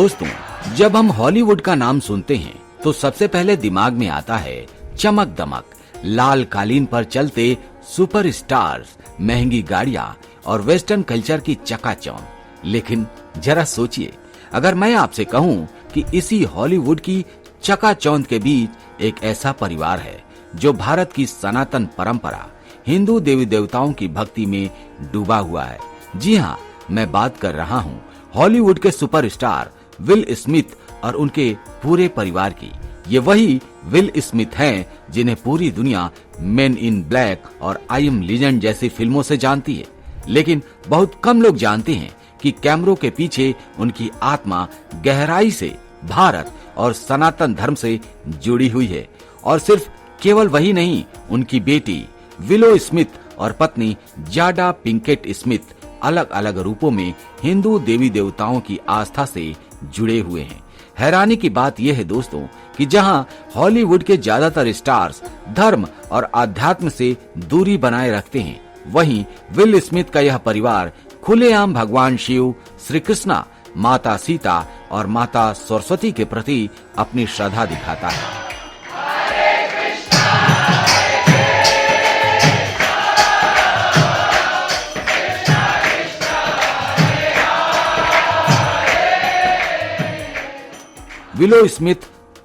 दोस्तों, जब हम हॉलीवुड का नाम सुनते हैं तो सबसे पहले दिमाग में आता है चमक दमक, लाल कालीन पर चलते सुपरस्टार्स, महंगी गाड़ियां और वेस्टर्न कल्चर की चकाचौंध। लेकिन जरा सोचिए, अगर मैं आपसे कहूं कि इसी हॉलीवुड की चकाचौंध के बीच एक ऐसा परिवार है जो भारत की सनातन परंपरा, हिंदू देवी देवताओं की भक्ति में डूबा हुआ है। जी हाँ, मैं बात कर रहा हूँ हॉलीवुड के सुपरस्टार विल स्मिथ और उनके पूरे परिवार की। ये वही विल स्मिथ हैं जिन्हें पूरी दुनिया मेन इन ब्लैक और आई एम लीजेंड जैसी फिल्मों से जानती है। लेकिन बहुत कम लोग जानते हैं कि कैमरों के पीछे उनकी आत्मा गहराई से भारत और सनातन धर्म से जुड़ी हुई है। और सिर्फ केवल वही नहीं, उनकी बेटी विलो स्मिथ और पत्नी जाडा पिंकेट स्मिथ अलग अलग रूपों में हिंदू देवी देवताओं की आस्था से जुड़े हुए हैं। हैरानी की बात यह है दोस्तों कि जहां हॉलीवुड के ज्यादातर स्टार्स धर्म और आध्यात्म से दूरी बनाए रखते हैं, वहीं विल स्मिथ का यह परिवार खुलेआम भगवान शिव, श्री कृष्णा, माता सीता और माता सरस्वती के प्रति अपनी श्रद्धा दिखाता है। विलो स्मिथ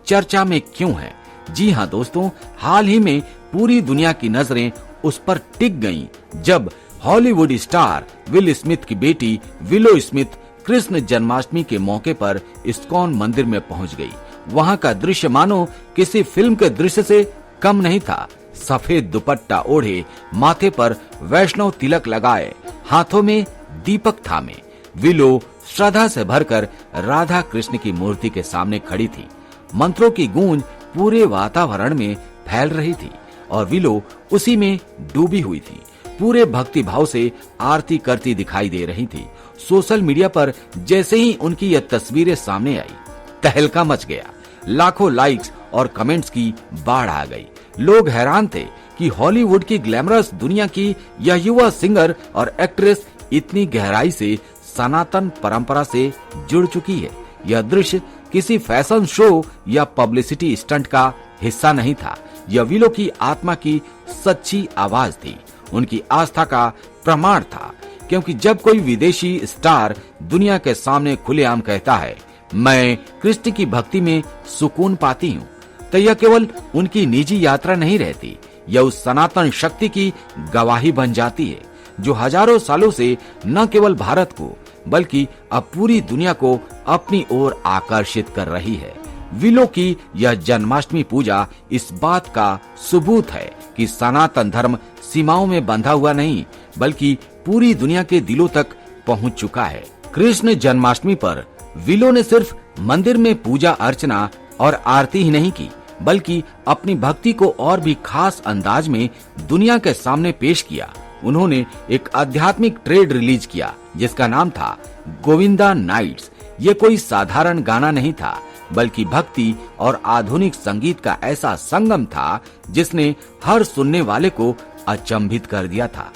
चर्चा में क्यों है? जी हां दोस्तों, हाल ही में पूरी दुनिया की नजरें उस पर टिक गईं जब हॉलीवुड स्टार विल स्मिथ की बेटी विलो स्मिथ कृष्ण जन्माष्टमी के मौके पर इस्कॉन मंदिर में पहुंच गई। वहां का दृश्य मानो किसी फिल्म के दृश्य से कम नहीं था। सफेद दुपट्टा ओढ़े, माथे पर वैष्णव तिलक लगाए, हाथों में दीपक थामे, विलो श्रद्धा से भरकर राधा कृष्ण की मूर्ति के सामने खड़ी थी। मंत्रों की गूंज पूरे वातावरण में फैल रही थी और विलो उसी में डूबी हुई थी। पूरे भक्ति भाव से आरती करती दिखाई दे रही थी। सोशल मीडिया पर जैसे ही उनकी यह तस्वीरें सामने आई, तहलका मच गया। लाखों लाइक्स और कमेंट्स की बाढ़ आ गई। लोग हैरान थे कि हॉलीवुड की ग्लैमरस दुनिया की यह युवा सिंगर और एक्ट्रेस इतनी गहराई से सनातन परंपरा से जुड़ चुकी है। यह दृश्य किसी फैशन शो या पब्लिसिटी स्टंट का हिस्सा नहीं था। यह विलो की आत्मा की सच्ची आवाज थी, उनकी आस्था का प्रमाण था। क्योंकि जब कोई विदेशी स्टार दुनिया के सामने खुलेआम कहता है, मैं कृष्ण की भक्ति में सुकून पाती हूँ, तो यह केवल उनकी निजी यात्रा नहीं रहती, यह उस सनातन शक्ति की गवाही बन जाती है जो हजारों सालों से न केवल भारत को बल्कि अब पूरी दुनिया को अपनी ओर आकर्षित कर रही है। विलो की यह जन्माष्टमी पूजा इस बात का सबूत है कि सनातन धर्म सीमाओं में बंधा हुआ नहीं, बल्कि पूरी दुनिया के दिलों तक पहुंच चुका है। कृष्ण जन्माष्टमी पर विलो ने सिर्फ मंदिर में पूजा अर्चना और आरती ही नहीं की, बल्कि अपनी भक्ति को और भी खास अंदाज में दुनिया के सामने पेश किया। उन्होंने एक आध्यात्मिक ट्रेड रिलीज किया जिसका नाम था गोविंदा नाइट्स। ये कोई साधारण गाना नहीं था, बल्कि भक्ति और आधुनिक संगीत का ऐसा संगम था जिसने हर सुनने वाले को अचंभित कर दिया था।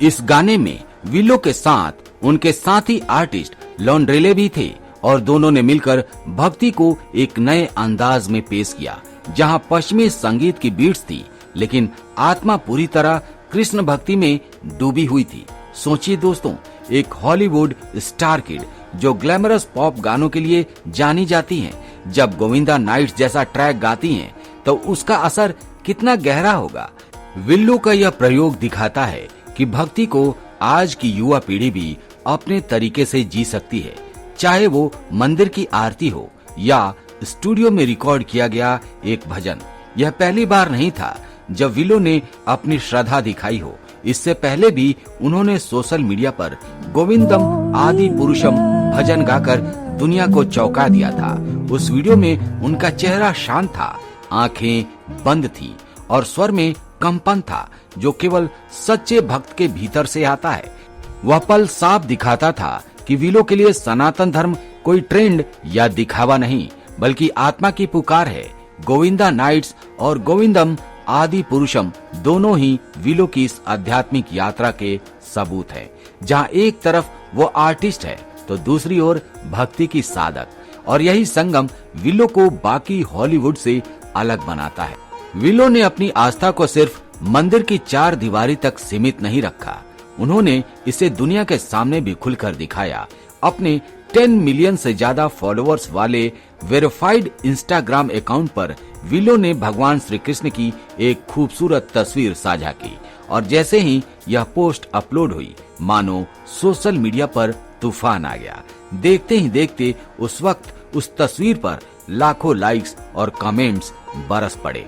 इस गाने में विलो के साथ उनके साथी आर्टिस्ट लॉन्ड्रेले भी थे और दोनों ने मिलकर भक्ति को एक नए अंदाज में पेश किया। जहां पश्चिमी संगीत की बीट्स थी, लेकिन आत्मा पूरी तरह कृष्ण भक्ति में डूबी हुई थी। सोचिए दोस्तों, एक हॉलीवुड स्टार किड जो ग्लैमरस पॉप गानों के लिए जानी जाती हैं, जब गोविंदा नाइट्स जैसा ट्रैक गाती हैं, तो उसका असर कितना गहरा होगा। विल्लो का यह प्रयोग दिखाता है कि भक्ति को आज की युवा पीढ़ी भी अपने तरीके से जी सकती है, चाहे वो मंदिर की आरती हो या स्टूडियो में रिकॉर्ड किया गया एक भजन। यह पहली बार नहीं था जब विलो ने अपनी श्रद्धा दिखाई हो। इससे पहले भी उन्होंने सोशल मीडिया पर गोविंदम आदि पुरुषम भजन गाकर दुनिया को चौंका दिया था। उस वीडियो में उनका चेहरा शांत था, आंखें बंद थी और स्वर में कंपन था जो केवल सच्चे भक्त के भीतर से आता है। वह पल साफ दिखाता था कि विलो के लिए सनातन धर्म कोई ट्रेंड या दिखावा नहीं, बल्कि आत्मा की पुकार है। गोविंदा नाइट्स और गोविंदम आदि पुरुषम दोनों ही विलो की इस आध्यात्मिक यात्रा के सबूत है, जहां एक तरफ वो आर्टिस्ट है तो दूसरी ओर भक्ति की साधक। और यही संगम विलो को बाकी हॉलीवुड से अलग बनाता है। विलो ने अपनी आस्था को सिर्फ मंदिर की 4 दीवारी तक सीमित नहीं रखा, उन्होंने इसे दुनिया के सामने भी खुलकर दिखाया। अपने 10 मिलियन से ज्यादा फॉलोअर्स वाले वेरीफाइड इंस्टाग्राम अकाउंट पर विलो ने भगवान श्री कृष्ण की एक खूबसूरत तस्वीर साझा की और जैसे ही यह पोस्ट अपलोड हुई, मानो सोशल मीडिया पर तूफान आ गया। देखते ही देखते उस वक्त उस तस्वीर पर लाखों लाइक्स और कमेंट्स बरस पड़े।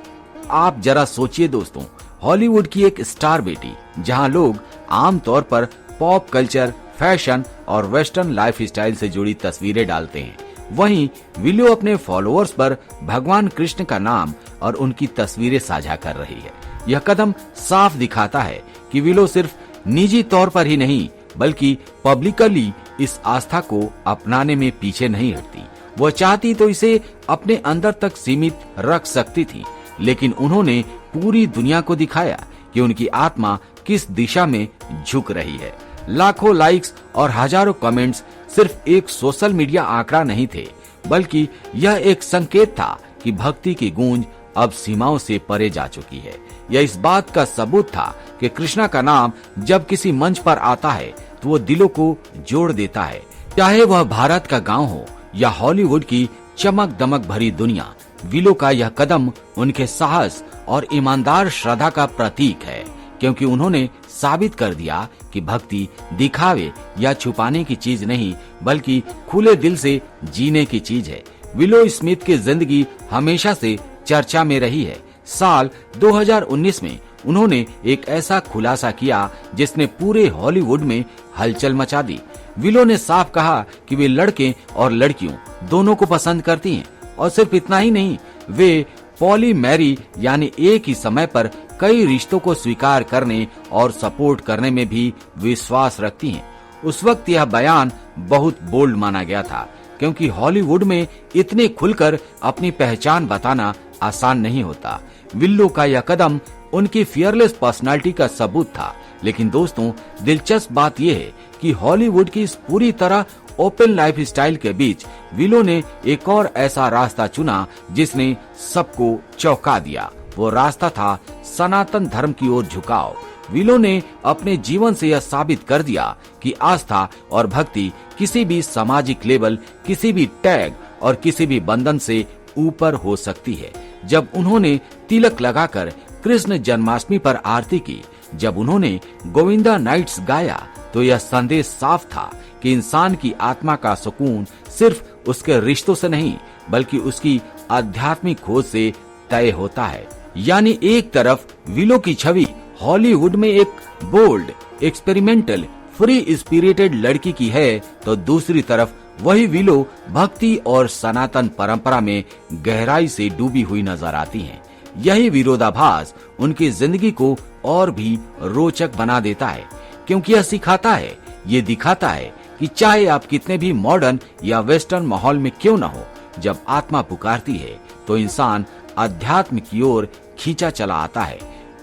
आप जरा सोचिए दोस्तों, हॉलीवुड की एक स्टार बेटी, जहां लोग आमतौर पर पॉप कल्चर, फैशन और वेस्टर्न लाइफस्टाइल से जुड़ी तस्वीरें डालते हैं, वहीं विलो अपने फॉलोअर्स पर भगवान कृष्ण का नाम और उनकी तस्वीरें साझा कर रही है। यह कदम साफ दिखाता है कि विलो सिर्फ निजी तौर पर ही नहीं बल्कि पब्लिकली इस आस्था को अपनाने में पीछे नहीं हटती। वह चाहती तो इसे अपने अंदर तक सीमित रख सकती थी, लेकिन उन्होंने पूरी दुनिया को दिखाया कि उनकी आत्मा किस दिशा में झुक रही है। लाखों लाइक्स और हजारों कमेंट्स सिर्फ एक सोशल मीडिया आंकड़ा नहीं थे, बल्कि यह एक संकेत था कि भक्ति की गूंज अब सीमाओं से परे जा चुकी है। यह इस बात का सबूत था कि कृष्णा का नाम जब किसी मंच पर आता है तो वो दिलों को जोड़ देता है। चाहे वह भारत का गांव हो या हॉलीवुड की चमक दमक भरी दुनिया, विलो का यह कदम उनके साहस और ईमानदार श्रद्धा का प्रतीक है, क्योंकि उन्होंने साबित कर दिया कि भक्ति दिखावे या छुपाने की चीज नहीं बल्कि खुले दिल से जीने की चीज है। विलो स्मिथ की जिंदगी हमेशा से चर्चा में रही है। साल 2019 में उन्होंने एक ऐसा खुलासा किया जिसने पूरे हॉलीवुड में हलचल मचा दी। विलो ने साफ कहा कि वे लड़के और लड़कियों दोनों को पसंद करती हैं और सिर्फ इतना ही नहीं, वे पॉलीमैरी यानी एक ही समय पर कई रिश्तों को स्वीकार करने और सपोर्ट करने में भी विश्वास रखती हैं। उस वक्त यह बयान बहुत बोल्ड माना गया था, क्योंकि हॉलीवुड में इतने खुलकर अपनी पहचान बताना आसान नहीं होता। विलो का यह कदम उनकी फियरलेस पर्सनालिटी का सबूत था। लेकिन दोस्तों, दिलचस्प बात यह है कि हॉलीवुड की इस पूरी तरह ओपन लाइफस्टाइल के बीच विलो ने एक और ऐसा रास्ता चुना जिसने सबको चौंका दिया। वो रास्ता था सनातन धर्म की ओर झुकाव। विलो ने अपने जीवन से यह साबित कर दिया कि आस्था और भक्ति किसी भी सामाजिक लेबल, किसी भी टैग और किसी भी बंधन से ऊपर हो सकती है। जब उन्होंने तिलक लगाकर कृष्ण जन्माष्टमी पर आरती की, जब उन्होंने गोविंदा नाइट्स गाया, तो यह संदेश साफ था कि इंसान की आत्मा का सुकून सिर्फ उसके रिश्तों से नहीं बल्कि उसकी आध्यात्मिक खोज से तय होता है। यानी एक तरफ विलो की छवि हॉलीवुड में एक बोल्ड, एक्सपेरिमेंटल, फ्री स्पिरिटेड लड़की की है, तो दूसरी तरफ वही विलो भक्ति और सनातन परंपरा में गहराई से डूबी हुई नजर आती हैं। यही विरोधाभास उनकी जिंदगी को और भी रोचक बना देता है, क्योंकि यह सिखाता है, ये दिखाता है कि चाहे आप कितने भी मॉडर्न या वेस्टर्न माहौल में क्यों न हो, जब आत्मा पुकारती है तो इंसान अध्यात्म की ओर खींचा चला आता है।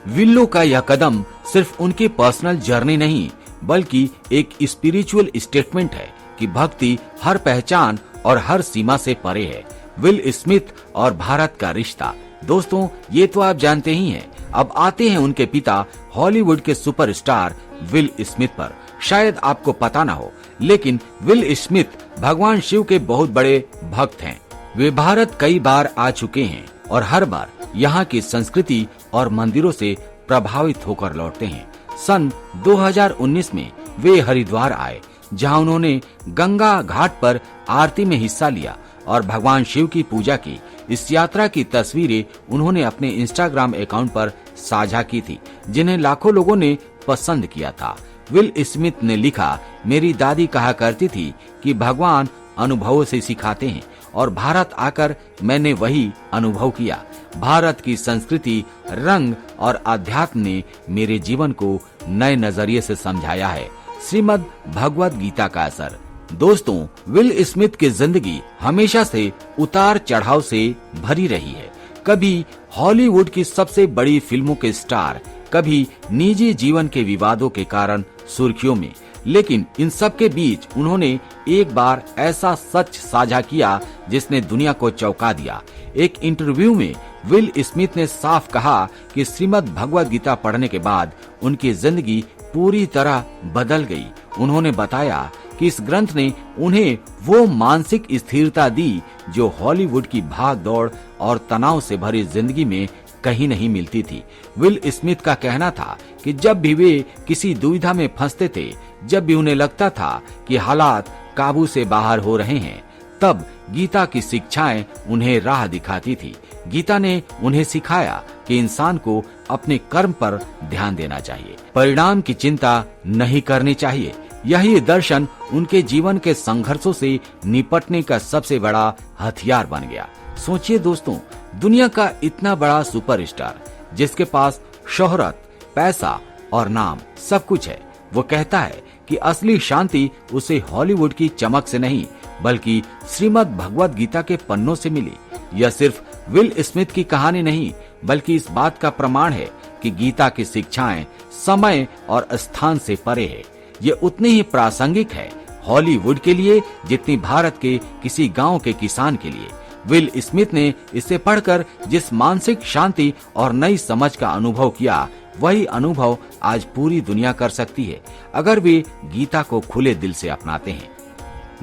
विलो का यह कदम सिर्फ उनकी पर्सनल जर्नी नहीं बल्कि एक स्पिरिचुअल स्टेटमेंट है कि भक्ति हर पहचान और हर सीमा से परे है। विल स्मिथ और भारत का रिश्ता, दोस्तों ये तो आप जानते ही हैं। अब आते हैं उनके पिता हॉलीवुड के सुपरस्टार विल स्मिथ पर। शायद आपको पता ना हो, लेकिन विल स्मिथ भगवान शिव के बहुत बड़े भक्त हैं। वे भारत कई बार आ चुके हैं और हर बार यहाँ की संस्कृति और मंदिरों से प्रभावित होकर लौटते हैं। सन 2019 में वे हरिद्वार आए, जहाँ उन्होंने गंगा घाट पर आरती में हिस्सा लिया और भगवान शिव की पूजा की। इस यात्रा की तस्वीरें उन्होंने अपने इंस्टाग्राम अकाउंट पर साझा की थी, जिन्हें लाखों लोगों ने पसंद किया था। विल स्मिथ ने लिखा, मेरी दादी कहा करती थी कि भगवान अनुभवों से सिखाते हैं और भारत आकर मैंने वही अनुभव किया। भारत की संस्कृति, रंग और अध्यात्म ने मेरे जीवन को नए नजरिए से समझाया है। श्रीमद् भगवद गीता का असर। दोस्तों, विल स्मिथ की जिंदगी हमेशा से उतार चढ़ाव से भरी रही है। कभी हॉलीवुड की सबसे बड़ी फिल्मों के स्टार, कभी निजी जीवन के विवादों के कारण सुर्खियों में, लेकिन इन सब के बीच उन्होंने एक बार ऐसा सच साझा किया जिसने दुनिया को चौंका दिया। एक इंटरव्यू में विल स्मिथ ने साफ कहा कि श्रीमद् भगवद गीता पढ़ने के बाद उनकी जिंदगी पूरी तरह बदल गई। उन्होंने बताया कि इस ग्रंथ ने उन्हें वो मानसिक स्थिरता दी जो हॉलीवुड की भाग दौड़ और तनाव से भरी जिंदगी में कहीं नहीं मिलती थी। विल स्मिथ का कहना था कि जब भी वे किसी दुविधा में फंसते थे, जब भी उन्हें लगता था कि हालात काबू से बाहर हो रहे हैं, तब गीता की शिक्षाएं उन्हें राह दिखाती थी। गीता ने उन्हें सिखाया कि इंसान को अपने कर्म पर ध्यान देना चाहिए, परिणाम की चिंता नहीं करनी चाहिए। यही दर्शन उनके जीवन के संघर्षों से निपटने का सबसे बड़ा हथियार बन गया। सोचिए दोस्तों, दुनिया का इतना बड़ा सुपरस्टार जिसके पास शोहरत, पैसा और नाम सब कुछ है, वो कहता है कि असली शांति उसे हॉलीवुड की चमक से नहीं बल्कि श्रीमद् भगवद गीता के पन्नों से मिली। यह सिर्फ विल स्मिथ की कहानी नहीं बल्कि इस बात का प्रमाण है कि गीता की शिक्षाएं समय और स्थान से परे है। ये उतनी ही प्रासंगिक है हॉलीवुड के लिए जितनी भारत के किसी गांव के किसान के लिए। विल स्मिथ ने इसे पढ़कर जिस मानसिक शांति और नई समझ का अनुभव किया, वही अनुभव आज पूरी दुनिया कर सकती है अगर वे गीता को खुले दिल से अपनाते हैं।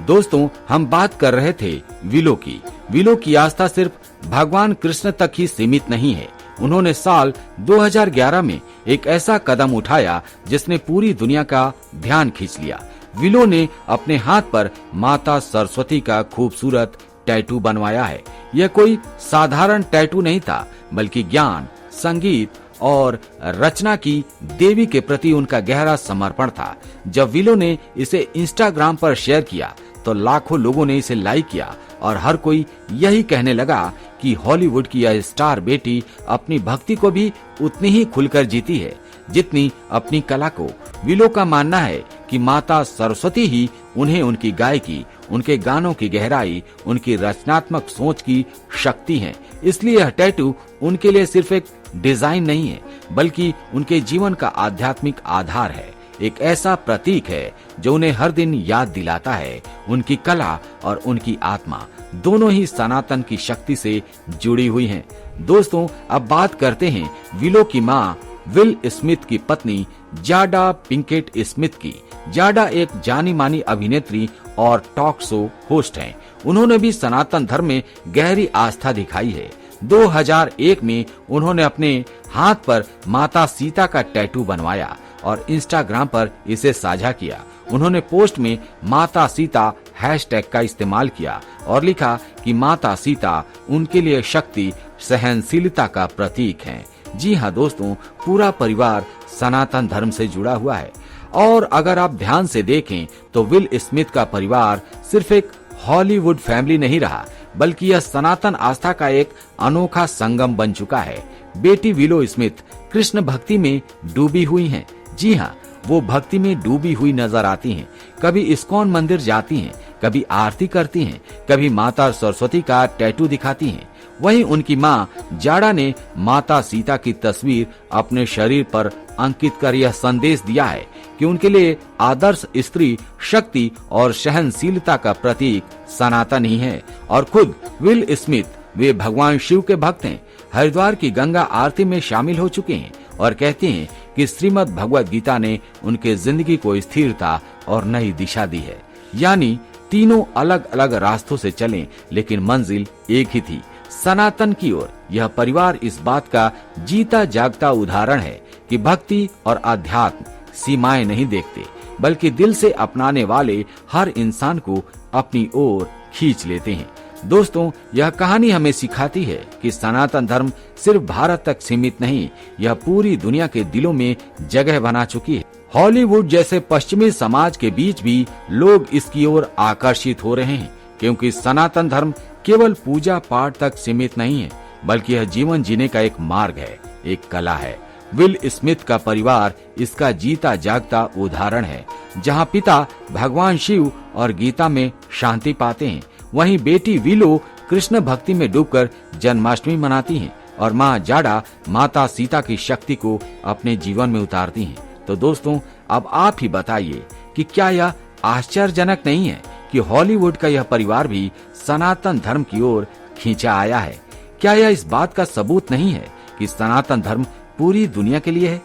दोस्तों, हम बात कर रहे थे विलो की। विलो की आस्था सिर्फ भगवान कृष्ण तक ही सीमित नहीं है। उन्होंने साल 2011 में एक ऐसा कदम उठाया जिसने पूरी दुनिया का ध्यान खींच लिया। विलो ने अपने हाथ पर माता सरस्वती का खूबसूरत टैटू बनवाया है। यह कोई साधारण टैटू नहीं था बल्कि ज्ञान, संगीत और रचना की देवी के प्रति उनका गहरा समर्पण था। जब विलो ने इसे इंस्टाग्राम पर शेयर किया तो लाखों लोगों ने इसे लाइक किया और हर कोई यही कहने लगा कि हॉलीवुड की यह स्टार बेटी अपनी भक्ति को भी उतनी ही खुलकर जीती है जितनी अपनी कला को। विलो का मानना है कि माता सरस्वती ही उन्हें उनकी गायकी, उनके गानों की गहराई, उनकी रचनात्मक सोच की शक्ति है। इसलिए यह टैटू उनके लिए सिर्फ एक डिजाइन नहीं है बल्कि उनके जीवन का आध्यात्मिक आधार है। एक ऐसा प्रतीक है जो उन्हें हर दिन याद दिलाता है उनकी कला और उनकी आत्मा दोनों ही सनातन की शक्ति से जुड़ी हुई हैं। दोस्तों, अब बात करते हैं विलो की माँ विल स्मिथ की पत्नी जाडा पिंकेट स्मिथ की। जाडा एक जानी मानी अभिनेत्री और टॉक शो होस्ट हैं। उन्होंने भी सनातन धर्म में गहरी आस्था दिखाई है। 2001 में उन्होंने अपने हाथ पर माता सीता का टैटू बनवाया और इंस्टाग्राम पर इसे साझा किया। उन्होंने पोस्ट में माता सीता हैशटैग का इस्तेमाल किया और लिखा कि माता सीता उनके लिए शक्ति, सहनशीलता का प्रतीक हैं। जी हाँ दोस्तों, पूरा परिवार सनातन धर्म से जुड़ा हुआ है और अगर आप ध्यान से देखें तो विल स्मिथ का परिवार सिर्फ एक हॉलीवुड फैमिली नहीं रहा बल्कि यह सनातन आस्था का एक अनोखा संगम बन चुका है। बेटी विलो स्मिथ कृष्ण भक्ति में डूबी हुई हैं। जी हाँ, वो भक्ति में डूबी हुई नजर आती हैं। कभी इस्कॉन मंदिर जाती हैं, कभी आरती करती हैं, कभी माता सरस्वती का टैटू दिखाती हैं। वहीं उनकी माँ जाडा ने माता सीता की तस्वीर अपने शरीर पर अंकित कर यह संदेश दिया है कि उनके लिए आदर्श स्त्री, शक्ति और सहनशीलता का प्रतीक सनातन ही है। और खुद विल स्मिथ वे भगवान शिव के भक्त हैं। हरिद्वार की गंगा आरती में शामिल हो चुके हैं और कहते हैं कि श्रीमद् भगवद गीता ने उनके जिंदगी को स्थिरता और नई दिशा दी है। यानी तीनों अलग अलग रास्तों से चलें लेकिन मंजिल एक ही थी, सनातन की ओर। यह परिवार इस बात का जीता जागता उदाहरण है कि भक्ति और अध्यात्म सीमाएं नहीं देखते बल्कि दिल से अपनाने वाले हर इंसान को अपनी ओर खींच लेते हैं। दोस्तों, यह कहानी हमें सिखाती है कि सनातन धर्म सिर्फ भारत तक सीमित नहीं, यह पूरी दुनिया के दिलों में जगह बना चुकी है। हॉलीवुड जैसे पश्चिमी समाज के बीच भी लोग इसकी ओर आकर्षित हो रहे हैं क्योंकि सनातन धर्म केवल पूजा पाठ तक सीमित नहीं है बल्कि यह जीवन जीने का एक मार्ग है, एक कला है। विल स्मिथ का परिवार इसका जीता जागता उदाहरण है, जहां पिता भगवान शिव और गीता में शांति पाते हैं, वहीं बेटी विलो कृष्ण भक्ति में डूबकर जन्माष्टमी मनाती हैं और माँ जाडा माता सीता की शक्ति को अपने जीवन में उतारती हैं। तो दोस्तों, अब आप ही बताइए कि क्या यह आश्चर्यजनक नहीं है कि हॉलीवुड का यह परिवार भी सनातन धर्म की ओर खींचा आया है? क्या यह इस बात का सबूत नहीं है कि सनातन धर्म पूरी दुनिया के लिए है?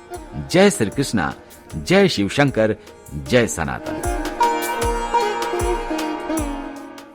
जय श्री कृष्णा, जय शिव शंकर, जय सनातन।